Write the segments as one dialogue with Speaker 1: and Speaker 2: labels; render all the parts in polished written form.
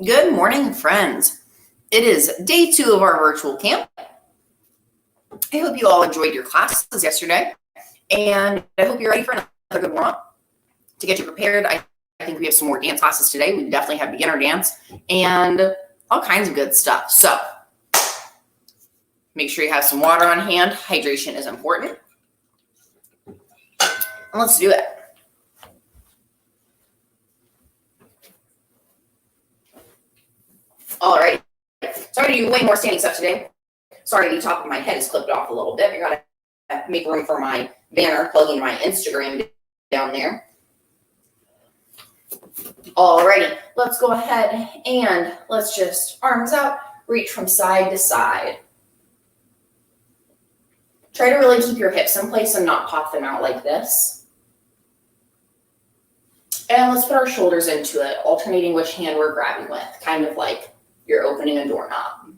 Speaker 1: Good morning, friends. It is day 2 of our virtual camp. I hope you all enjoyed your classes yesterday, and I hope you're ready for another good warm-up. To get you prepared, I think we have some more dance classes today. We definitely have beginner dance and all kinds of good stuff. So make sure you have some water on hand. Hydration is important. And let's do it. All right. So I'm going to do way more standing stuff today. Sorry, the top of my head is clipped off a little bit. I got to make room for my banner, plugging my Instagram down there. Alrighty, let's go ahead and let's just arms out, reach from side to side. Try to really keep your hips in place and not pop them out like this. And let's put our shoulders into it, alternating which hand we're grabbing with, kind of like you're opening a doorknob.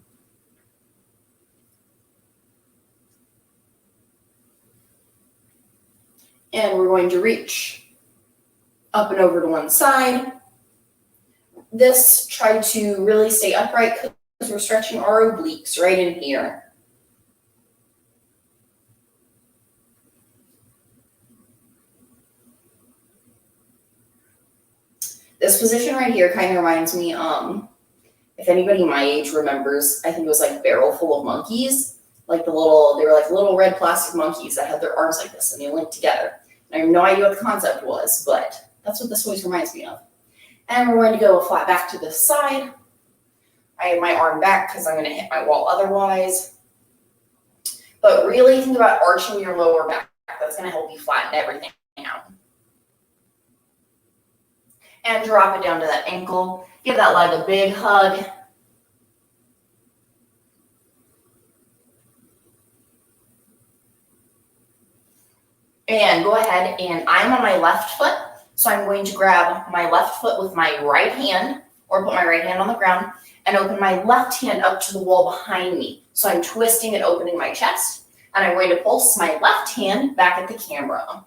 Speaker 1: And we're going to reach up and over to one side. This, try to really stay upright because we're stretching our obliques right in here. This position right here kind of reminds me, if anybody my age remembers, I think it was like Barrel Full of Monkeys. Like they were like little red plastic monkeys that had their arms like this and they linked together. And I have no idea what the concept was, but that's what this always reminds me of. And we're going to go flat back to this side. I have my arm back because I'm going to hit my wall otherwise. But really think about arching your lower back. That's going to help you flatten everything out. And drop it down to that ankle. Give that leg a big hug. And go ahead, and I'm on my left foot, so I'm going to grab my left foot with my right hand, or put my right hand on the ground, and open my left hand up to the wall behind me. So I'm twisting and opening my chest, and I'm going to pulse my left hand back at the camera.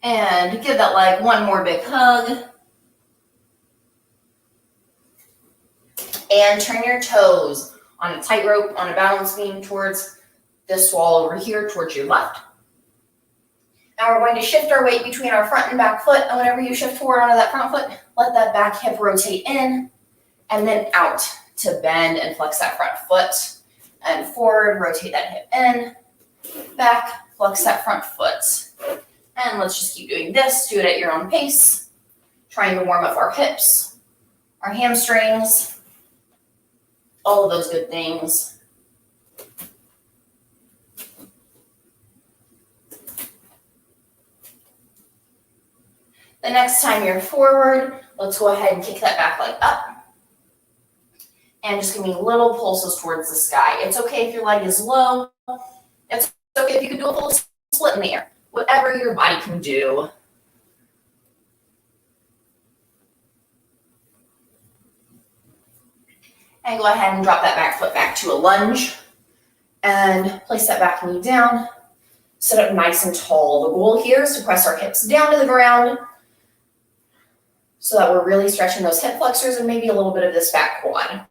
Speaker 1: And give that leg one more big hug. And turn your toes on a tightrope, on a balance beam towards this wall over here, towards your left. Now we're going to shift our weight between our front and back foot. And whenever you shift forward onto that front foot, let that back hip rotate in and then out to bend and flex that front foot. And forward, rotate that hip in, back, flex that front foot. And let's just keep doing this. Do it at your own pace. Trying to warm up our hips, our hamstrings, all of those good things. The next time you're forward, let's go ahead and kick that back leg up. And just give me little pulses towards the sky. It's okay if your leg is low. It's okay if you can do a full split in the air. Whatever your body can do. And go ahead and drop that back foot back to a lunge. And place that back knee down. Sit up nice and tall. The goal here is to press our hips down to the ground so that we're really stretching those hip flexors and maybe a little bit of this back quad.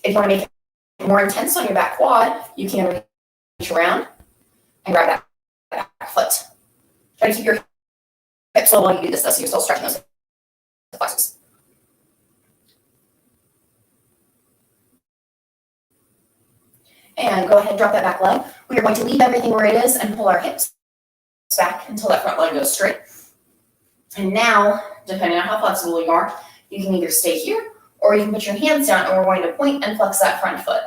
Speaker 1: If you want to make it more intense on your back quad, you can reach around and grab that back foot. Try to keep your hips low while you do this, so you're still stretching those flexors. And go ahead and drop that back leg. We are going to leave everything where it is and pull our hips back until that front leg goes straight. And now, depending on how flexible you are, you can either stay here or you can put your hands down and we're going to point and flex that front foot.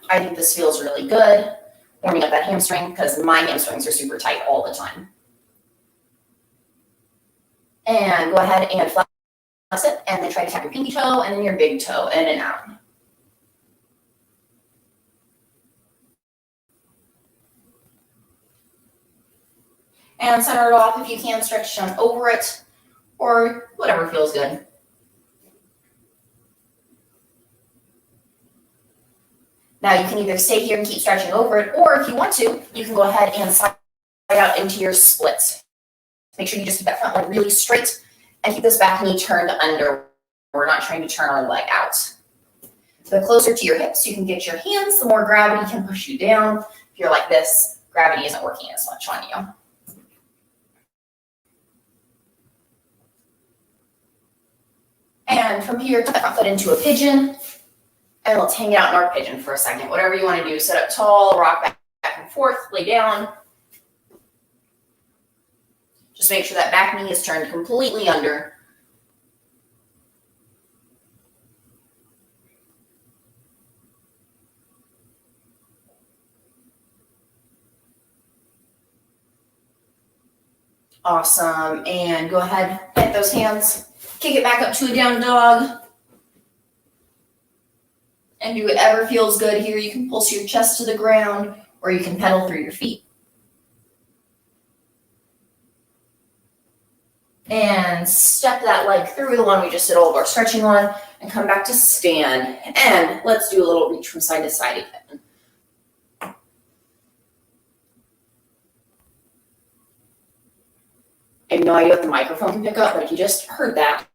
Speaker 1: I think this feels really good, warming up that hamstring because my hamstrings are super tight all the time. And go ahead and flex it, and then try to tap your pinky toe and then your big toe in and out. And center it off if you can, stretch down over it, or whatever feels good. Now you can either stay here and keep stretching over it, or if you want to, you can go ahead and slide out into your splits. Make sure you just keep that front leg really straight and keep this back knee turned under. We're not trying to turn our leg out. The closer to your hips you can get your hands, the more gravity can push you down. If you're like this, gravity isn't working as much on you. And from here, tuck that front foot into a pigeon. And let's hang out in our pigeon for a second. Whatever you want to do, sit up tall, rock back and forth, lay down. Just make sure that back knee is turned completely under. Awesome. And go ahead, hit those hands, kick it back up to a down dog. And do whatever feels good here. You can pulse your chest to the ground, or you can pedal through your feet. And step that leg through, the one we just did all of our stretching on, and come back to stand. And let's do a little reach from side to side again. I have no idea what the microphone can pick up, but if you just heard that,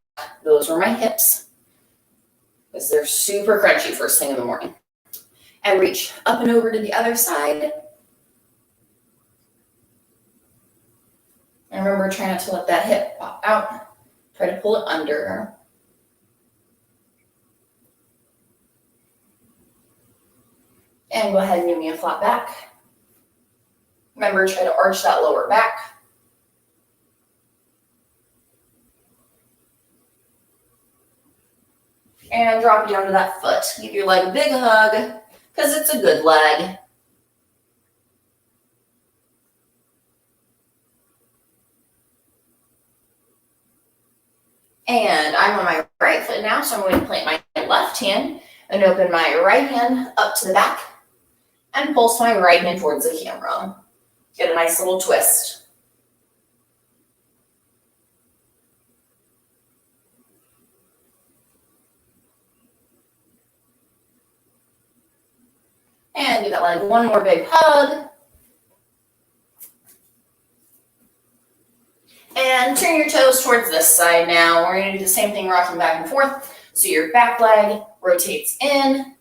Speaker 1: those were my hips, because they're super crunchy first thing in the morning. And reach up and over to the other side. And remember, try not to let that hip pop out. Try to pull it under. And go ahead and give me a flat back. Remember, try to arch that lower back. And drop you onto that foot. Give your leg a big hug, because it's a good leg. And I'm on my right foot now, so I'm going to plant my left hand and open my right hand up to the back and pulse my right hand towards the camera. Get a nice little twist. And give that leg one more big hug. And turn your toes towards this side now. We're going to do the same thing, rocking back and forth. So your back leg rotates in,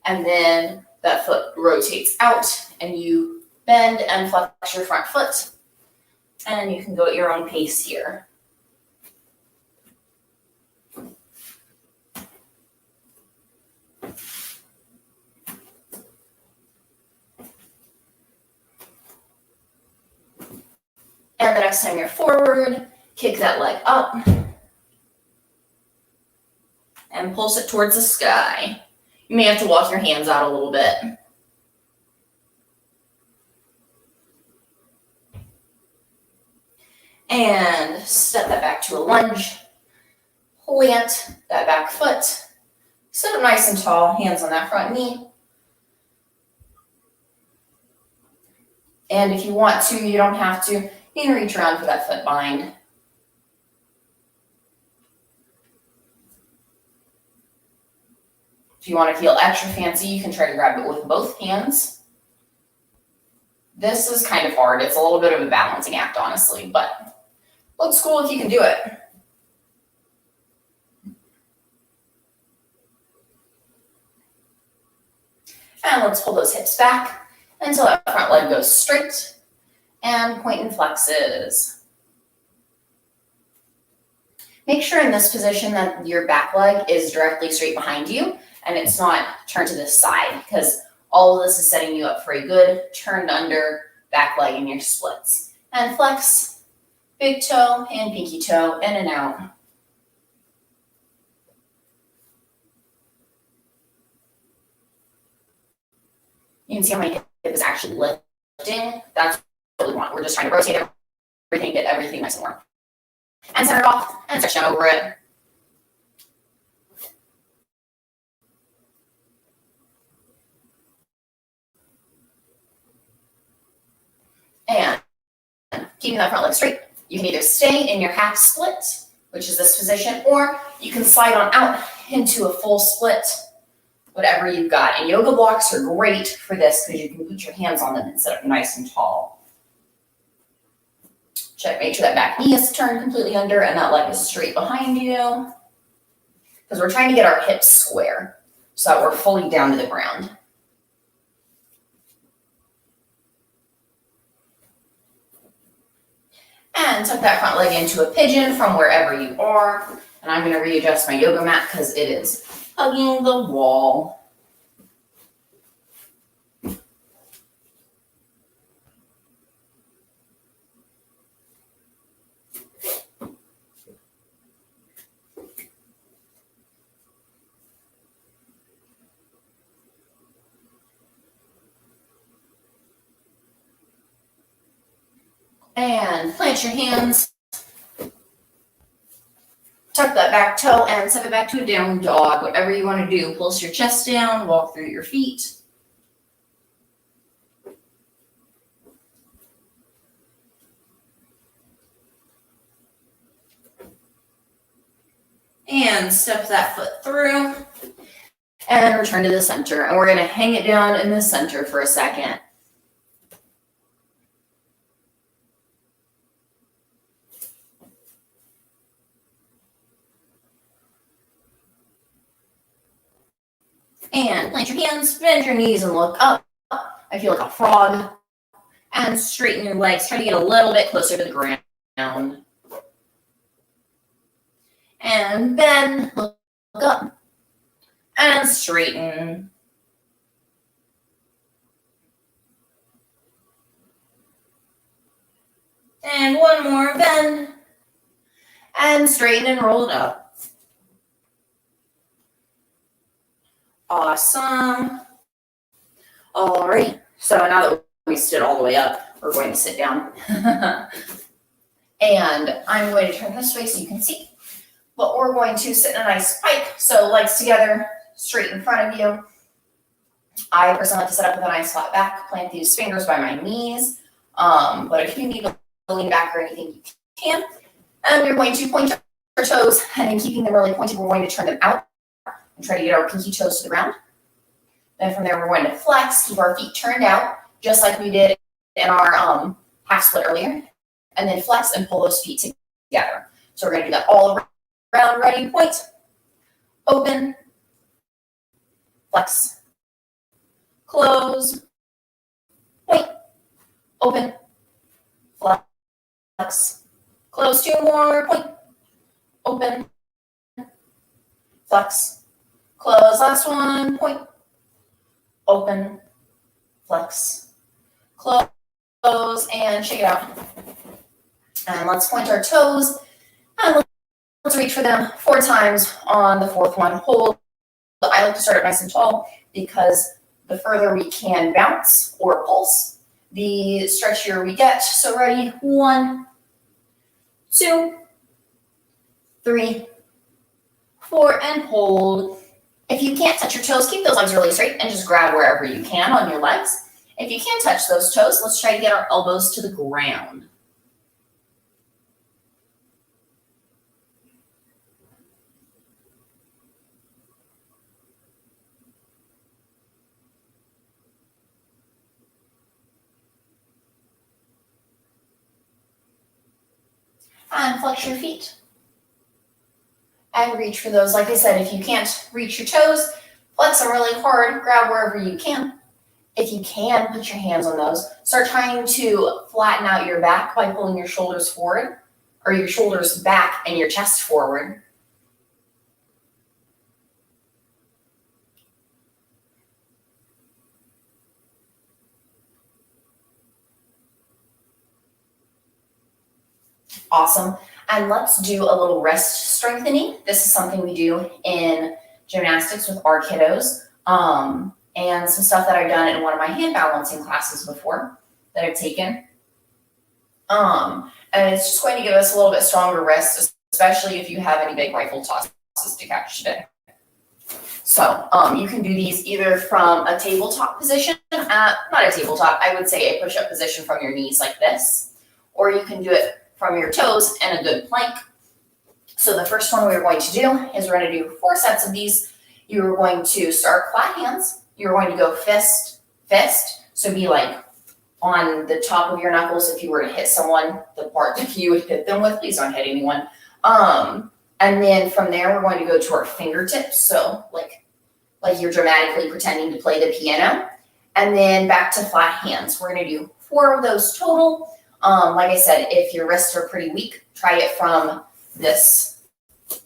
Speaker 1: and then that foot rotates out, and you bend and flex your front foot. And you can go at your own pace here. And the next time you're forward, kick that leg up and pulse it towards the sky. You may have to walk your hands out a little bit. And step that back to a lunge. Plant that back foot. Sit up nice and tall, hands on that front knee. And if you want to, you don't have to. You can reach around for that foot bind. If you want to feel extra fancy, you can try to grab it with both hands. This is kind of hard. It's a little bit of a balancing act, honestly, but looks cool if you can do it. And let's pull those hips back until that front leg goes straight. And point and flexes. Make sure in this position that your back leg is directly straight behind you and it's not turned to this side, because all of this is setting you up for a good turned under back leg in your splits. And flex, big toe and pinky toe, in and out. You can see how my hip is actually lifting. That's what we want. We're just trying to rotate everything, get everything nice and warm. And center it off and stretch down over it. And keeping that front leg straight. You can either stay in your half split, which is this position, or you can slide on out into a full split, whatever you've got. And yoga blocks are great for this because you can put your hands on them and sit up nice and tall. Check, make sure that back knee is turned completely under and that leg is straight behind you. Because we're trying to get our hips square so that we're fully down to the ground. And tuck that front leg into a pigeon from wherever you are. And I'm going to readjust my yoga mat because it is hugging the wall. And plant your hands. Tuck that back toe and step it back to a down dog. Whatever you want to do. Pulse your chest down, walk through your feet. And step that foot through. And return to the center. And we're going to hang it down in the center for a second. And plant your hands, bend your knees, and look up. I feel like a frog. And straighten your legs. Try to get a little bit closer to the ground. And bend, look up. And straighten. And one more, bend. And straighten and roll it up. Awesome. All right. So now that we stood all the way up, we're going to sit down. And I'm going to turn this way so you can see. But we're going to sit in a nice pike. So legs together, straight in front of you. I personally like to sit up with a nice flat back. Plant these fingers by my knees. But if you need to lean back or anything, you can. And we're going to point our toes. And in keeping them really pointed, we're going to turn them out. And try to get our pinky toes to the ground. Then from there, we're going to flex, keep our feet turned out, just like we did in our half split earlier. And then flex and pull those feet together. So we're going to do that all around. Ready, point, open, flex, close, point, open, flex, close. Two more, point, open, flex, close. Last one, point, open, flex, close, and shake it out. And let's point our toes, and let's reach for them 4 times on the 4th one. Hold. I like to start it nice and tall because the further we can bounce or pulse, the stretchier we get. So ready, 1, 2, 3, 4, and hold. If you can't touch your toes, keep those legs really straight and just grab wherever you can on your legs. If you can't touch those toes, let's try to get our elbows to the ground. And flex your feet. And reach for those. Like I said, if you can't reach your toes, flex them really hard. Grab wherever you can. If you can, put your hands on those. Start trying to flatten out your back by pulling your shoulders forward, or your shoulders back and your chest forward. Awesome. And let's do a little wrist strengthening. This is something we do in gymnastics with our kiddos. And some stuff that I've done in one of my hand balancing classes before that I've taken. And it's just going to give us a little bit stronger wrists, especially if you have any big rifle tosses to catch today. So you can do these either from a tabletop position, not a tabletop, I would say a push-up position from your knees like this, or you can do it from your toes in a good plank. So the first one we're going to do is we're going to do 4 sets of these. You're going to start flat hands. You're going to go fist, fist. So be like on the top of your knuckles. If you were to hit someone, the part that you would hit them with, please don't hit anyone. And then from there, we're going to go to our fingertips. So like you're dramatically pretending to play the piano. And then back to flat hands. We're going to do 4 of those total. Like I said, if your wrists are pretty weak, try it from this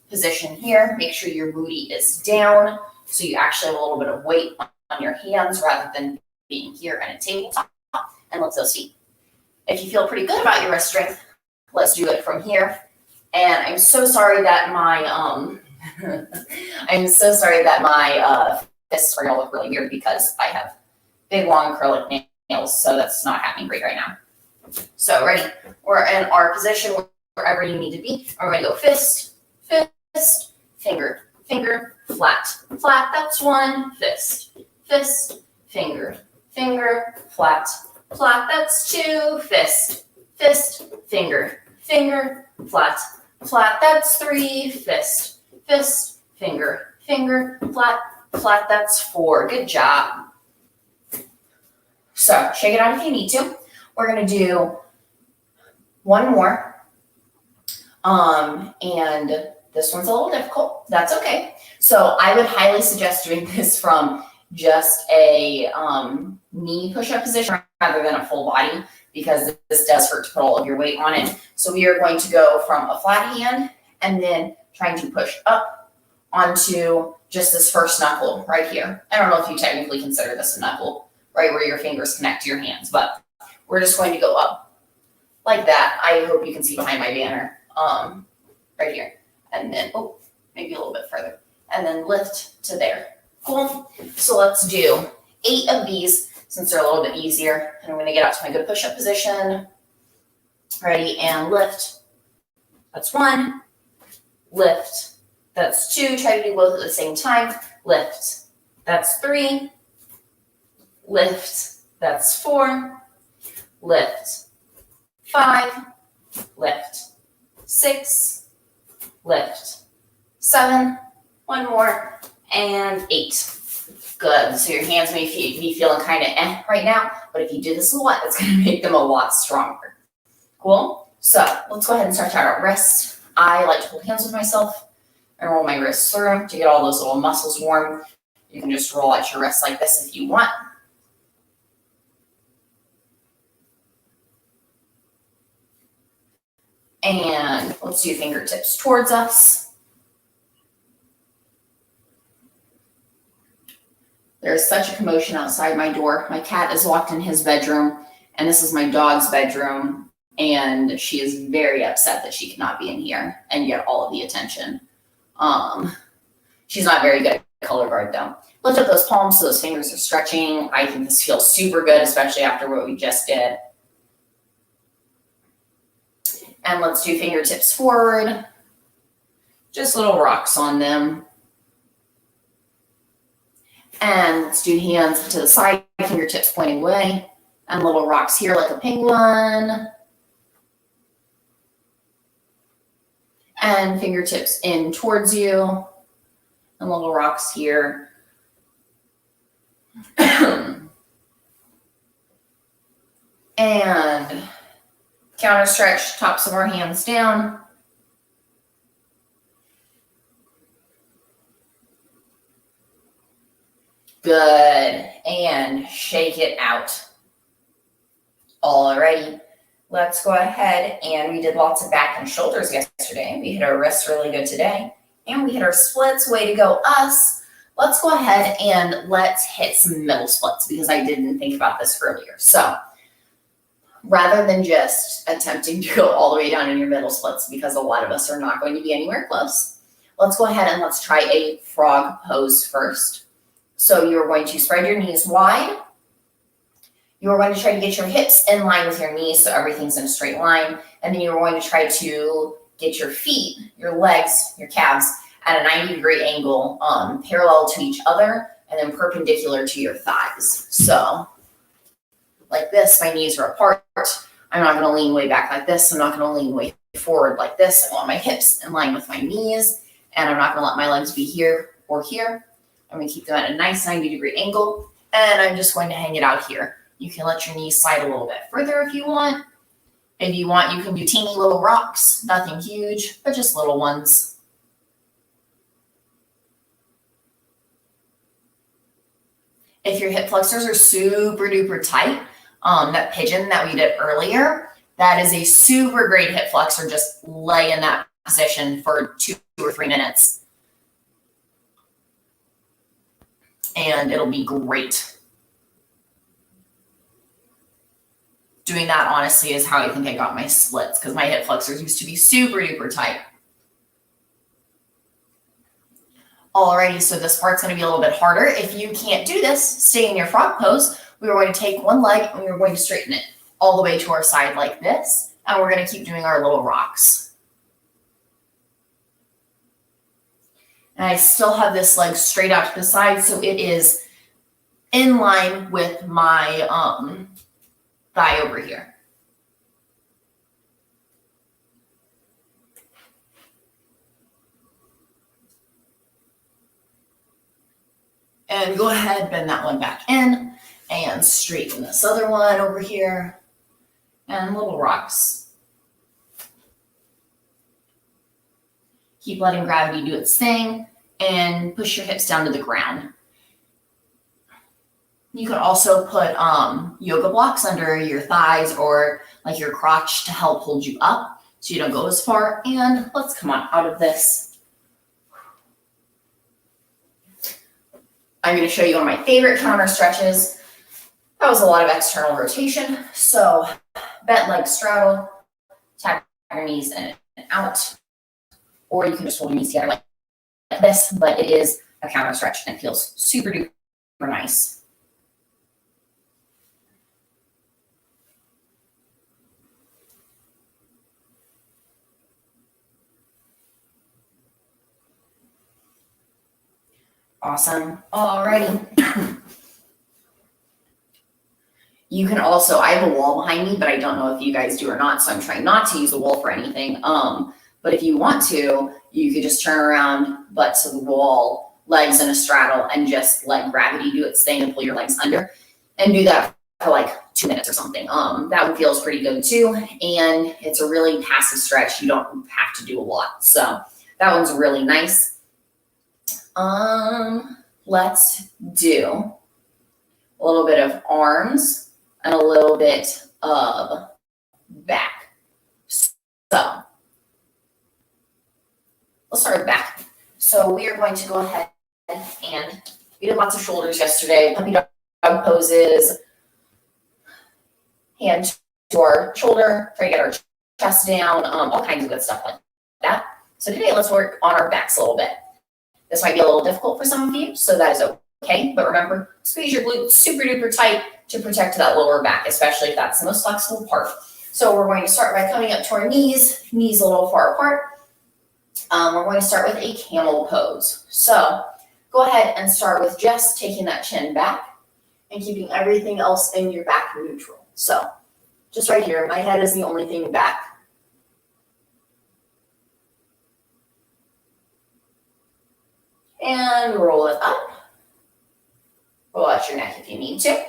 Speaker 1: position here. Make sure your booty is down so you actually have a little bit of weight on your hands rather than being here at a tabletop. And lift those feet. If you feel pretty good about your wrist strength, let's do it from here. And I'm so sorry that my fists are gonna look really weird because I have big long acrylic nails, so that's not happening great right now. So ready? We're in our position wherever you need to be. We're gonna go fist, fist, finger, finger, flat, flat. That's 1. Fist, fist, finger, finger, flat, flat. That's 2. Fist, fist, finger, finger, flat, flat. That's 3. Fist, fist, finger, finger, flat, flat. That's 4. Good job. So shake it out if you need to. We're going to do 1 more. And this one's a little difficult. That's okay. So I would highly suggest doing this from just a knee push-up position rather than a full body, because this does hurt to put all of your weight on it. So we are going to go from a flat hand and then trying to push up onto just this first knuckle right here. I don't know if you technically consider this a knuckle, right where your fingers connect to your hands, but we're just going to go up like that. I hope you can see behind my banner, right here. And then, maybe a little bit further. And then lift to there. Cool. So let's do 8 of these since they're a little bit easier. And I'm going to get out to my good push-up position. Ready, and lift. That's 1. Lift. That's 2. Try to do both at the same time. Lift. That's 3. Lift. That's 4. Lift. 5. Lift. 6. Lift. 7. 1 more. And 8. Good. So your hands may be feeling kind of right now, but if you do this a lot, it's going to make them a lot stronger. Cool? So let's go ahead and stretch out our wrists. I like to hold hands with myself and roll my wrists through to get all those little muscles warm. You can just roll out your wrists like this if you want. And let's do fingertips towards us. There's such a commotion outside my door. My cat is locked in his bedroom, and this is my dog's bedroom, and she is very upset that she cannot be in here and get all of the attention. She's not very good at color guard, though. Lift up those palms so those fingers are stretching. I think this feels super good, especially after what we just did. And let's do fingertips forward. Just little rocks on them. And let's do hands to the side, fingertips pointing away. And little rocks here like a penguin. And fingertips in towards you. And little rocks here. And counter stretch, tops of our hands down. Good. And shake it out. Alrighty. Let's go ahead, and we did lots of back and shoulders yesterday. We hit our wrists really good today. And we hit our splits. Way to go, us. Let's go ahead and let's hit some middle splits because I didn't think about this earlier. So rather than just attempting to go all the way down in your middle splits, because a lot of us are not going to be anywhere close, let's go ahead and let's try a frog pose first. So you're going to spread your knees wide. You're going to try to get your hips in line with your knees so everything's in a straight line. And then you're going to try to get your feet, your legs, your calves at a 90-degree angle, parallel to each other and then perpendicular to your thighs. So like this, my knees are apart. I'm not going to lean way back like this. I'm not going to lean way forward like this. I want my hips in line with my knees, and I'm not going to let my legs be here or here. I'm going to keep them at a nice 90-degree angle, and I'm just going to hang it out here. You can let your knees slide a little bit further if you want. If you want, you can do teeny little rocks, nothing huge, but just little ones. If your hip flexors are super duper tight, that pigeon that we did earlier, that is a super great hip flexor. Just lay in that position for 2 or 3 minutes. And it'll be great. Doing that, honestly, is how I think I got my splits, because my hip flexors used to be super duper tight. Alrighty, so this part's going to be a little bit harder. If you can't do this, stay in your frog pose. We are going to take one leg and we're going to straighten it all the way to our side like this. And we're going to keep doing our little rocks. And I still have this leg straight out to the side, so it is in line with my thigh over here. And go ahead, bend that one back in and straighten this other one over here. And little rocks. Keep letting gravity do its thing and push your hips down to the ground. You can also put yoga blocks under your thighs or like your crotch to help hold you up so you don't go as far. And let's come on out of this. I'm going to show you one of my favorite counter stretches. That was a lot of external rotation. So bent leg straddle, tap your knees in and out. Or you can just hold your knees together like this, but it is a counter stretch and it feels super duper nice. Awesome. Alrighty. You can also, I have a wall behind me, but I don't know if you guys do or not, so I'm trying not to use the wall for anything. But if you want to, you could just turn around, butt to the wall, legs in a straddle, and just let gravity do its thing and pull your legs under. And do that for like 2 minutes or something. That one feels pretty good too. And it's a really passive stretch. You don't have to do a lot. So that one's really nice. Let's do a little bit of arms and a little bit of back. So let's start with back. So we are going to go ahead and we did lots of shoulders yesterday, puppy dog poses, hand to our shoulder, try to get our chest down, all kinds of good stuff like that. So today let's work on our backs a little bit. This might be a little difficult for some of you, so that is okay. But remember, squeeze your glutes super duper tight to protect that lower back, especially if that's the most flexible part. So we're going to start by coming up to our knees a little far apart. We're going to start with a camel pose. So go ahead and start with just taking that chin back and keeping everything else in your back neutral. So just right here, my head is the only thing back. And roll it up. Roll out your neck if you need to.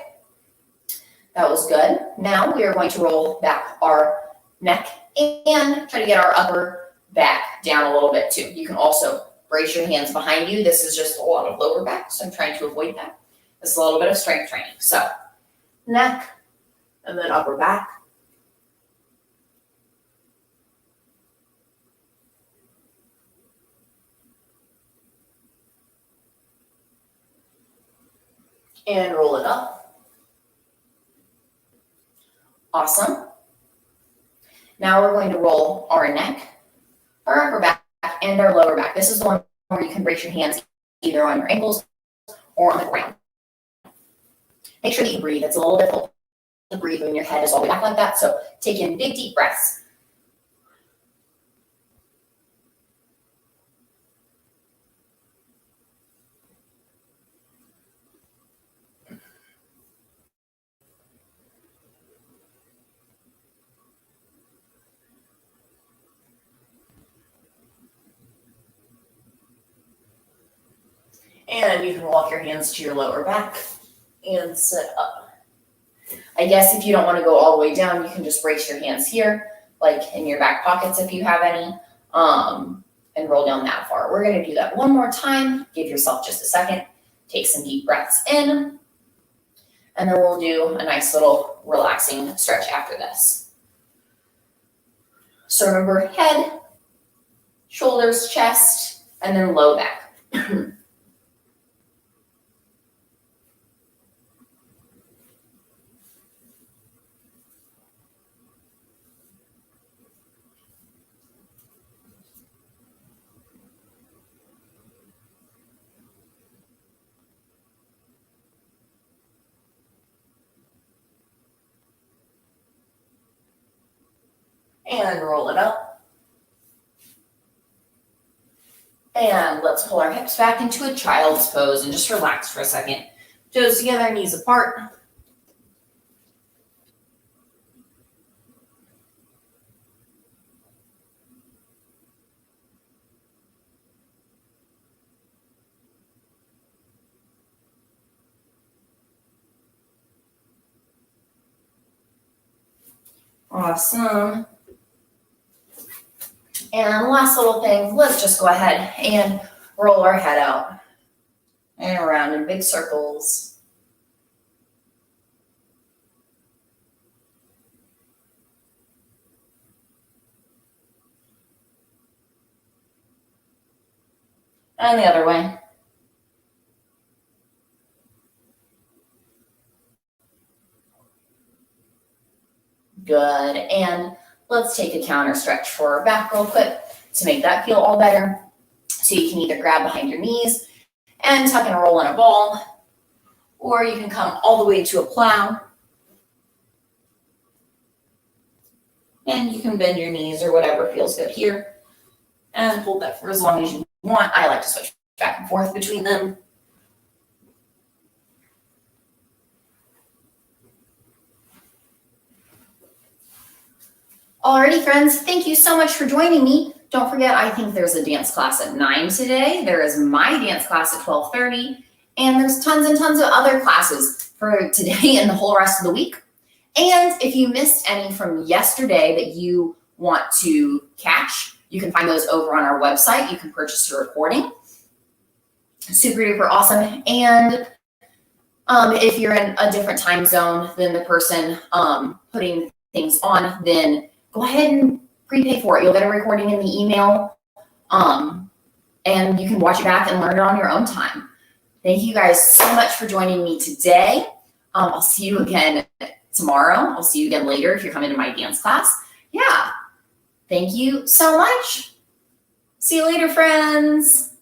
Speaker 1: That was good. Now we are going to roll back our neck and try to get our upper back down a little bit too. You can also brace your hands behind you. This is just a lot of lower back, so I'm trying to avoid that. This is a little bit of strength training. So neck and then upper back. And roll it up. Awesome. Now we're going to roll our neck, our upper back, and our lower back. This is the one where you can brace your hands either on your ankles or on the ground. Make sure that you breathe. It's a little difficult to breathe when your head is all the way back like that. So take in big, deep breaths. And you can walk your hands to your lower back and sit up. I guess if you don't want to go all the way down, you can just brace your hands here, like in your back pockets if you have any, and roll down that far. We're going to do that one more time. Give yourself just a second. Take some deep breaths in, and then we'll do a nice little relaxing stretch after this. So remember, head, shoulders, chest, and then low back. And roll it up. And let's pull our hips back into a child's pose and just relax for a second. Toes together, knees apart. Awesome. And last little thing, let's just go ahead and roll our head out and around in big circles. And the other way. Good. And let's take a counter stretch for our back real quick to make that feel all better. So you can either grab behind your knees and tuck and roll in a ball, or you can come all the way to a plow. And you can bend your knees or whatever feels good here and hold that for as long as you want. I like to switch back and forth between them. Alrighty, friends, thank you so much for joining me. Don't forget, I think there's a dance class at 9 today. There is my dance class at 12:30, and there's tons and tons of other classes for today and the whole rest of the week. And if you missed any from yesterday that you want to catch, you can find those over on our website. You can purchase a recording. Super duper awesome. And if you're in a different time zone than the person putting things on, then go ahead and prepay for it. You'll get a recording in the email, and you can watch it back and learn it on your own time. Thank you guys so much for joining me today. I'll see you again tomorrow. I'll see you again later if you're coming to my dance class. Yeah. Thank you so much. See you later, friends.